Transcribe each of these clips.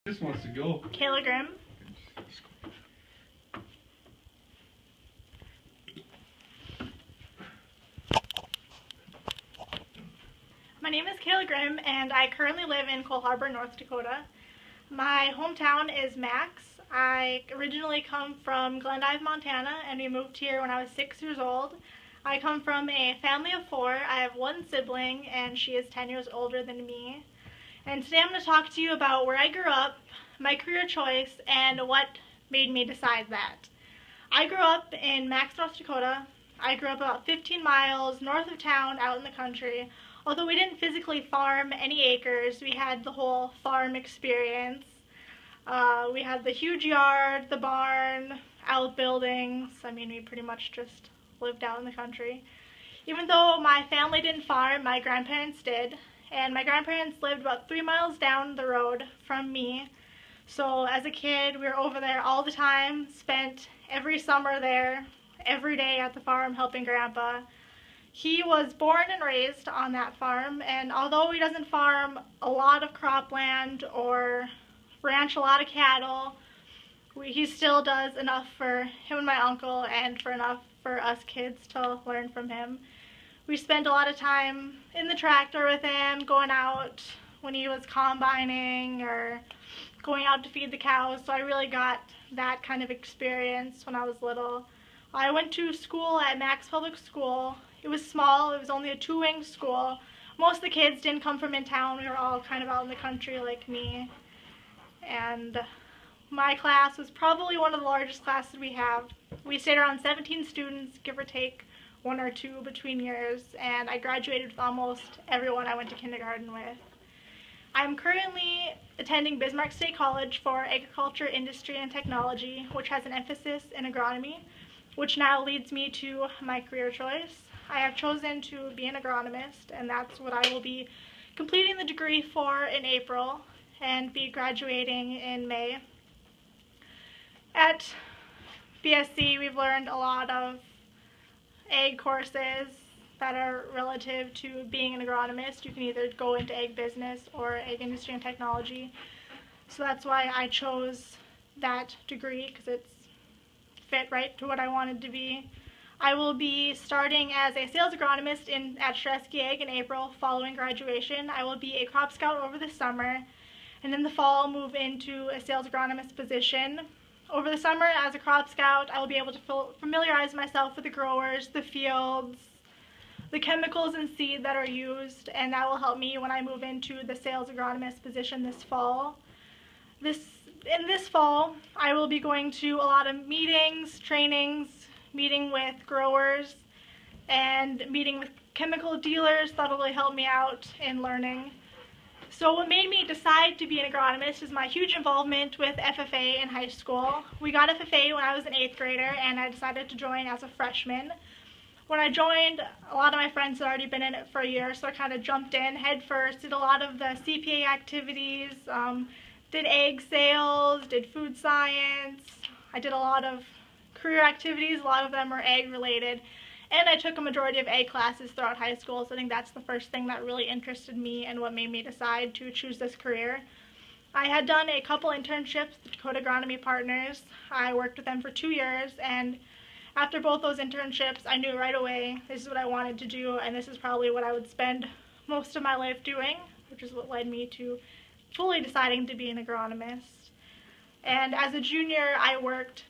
Just wants to go. Kayla Grimm. My name is Kayla Grimm, and I currently live in Cole Harbor, North Dakota. My hometown is Max. I originally come from Glendive, Montana, and we moved here when I was 6 years old. I come from a family of 4. I have one sibling, and she is 10 years older than me. And today I'm going to talk to you about where I grew up, my career choice, and what made me decide that. I grew up in Max, North Dakota. I grew up about 15 miles north of town, out in the country. Although we didn't physically farm any acres, we had the whole farm experience. We had the huge yard, the barn, outbuildings. I mean, we pretty much just lived out in the country. Even though my family didn't farm, my grandparents did. And my grandparents lived about 3 miles down the road from me. So as a kid, we were over there all the time, spent every summer there, every day at the farm helping Grandpa. He was born and raised on that farm, and although he doesn't farm a lot of cropland or ranch a lot of cattle, he still does enough for him and my uncle and for enough for us kids to learn from him. We spent a lot of time in the tractor with him, going out when he was combining or going out to feed the cows, so I really got that kind of experience when I was little. I went to school at Max Public School. It was small, it was only a 2-wing school. Most of the kids didn't come from in town, we were all kind of out in the country like me. And my class was probably one of the largest classes we have. We stayed around 17 students, give or take 1 or 2 between years, and I graduated with almost everyone I went to kindergarten with. I'm currently attending Bismarck State College for Agriculture, Industry, and Technology, which has an emphasis in agronomy, which now leads me to my career choice. I have chosen to be an agronomist, and that's what I will be completing the degree for in April and be graduating in May. At BSC, we've learned a lot of ag courses that are relative to being an agronomist. You can either go into ag business or ag industry and technology. So that's why I chose that degree, because it's fit right to what I wanted to be. I will be starting as a sales agronomist at Stresky Ag in April following graduation. I will be a crop scout over the summer, and in the fall move into a sales agronomist position. Over the summer as a crop scout, I will be able to familiarize myself with the growers, the fields, the chemicals and seed that are used, and that will help me when I move into the sales agronomist position this fall. In this fall, I will be going to a lot of meetings, trainings, meeting with growers, and meeting with chemical dealers. That'll really help me out in learning. So what made me decide to be an agronomist is my huge involvement with FFA in high school. We got FFA when I was an 8th grader, and I decided to join as a freshman. When I joined, a lot of my friends had already been in it for a year, so I kind of jumped in head first, did a lot of the CPA activities, did ag sales, did food science. I did a lot of career activities, a lot of them are ag related, and I took a majority of ag classes throughout high school, so I think that's the first thing that really interested me and what made me decide to choose this career. I had done a couple internships with Dakota Agronomy Partners. I worked with them for 2 years, and after both those internships, I knew right away this is what I wanted to do, and this is probably what I would spend most of my life doing, which is what led me to fully deciding to be an agronomist. And as a junior,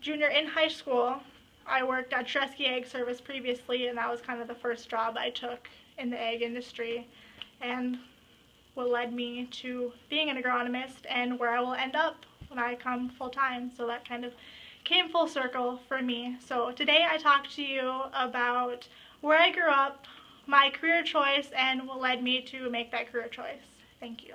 junior in high school, I worked at Stresky Ag Service previously, and that was kind of the first job I took in the ag industry, and what led me to being an agronomist and where I will end up when I come full-time. So that kind of came full circle for me. So today I talked to you about where I grew up, my career choice, and what led me to make that career choice. Thank you.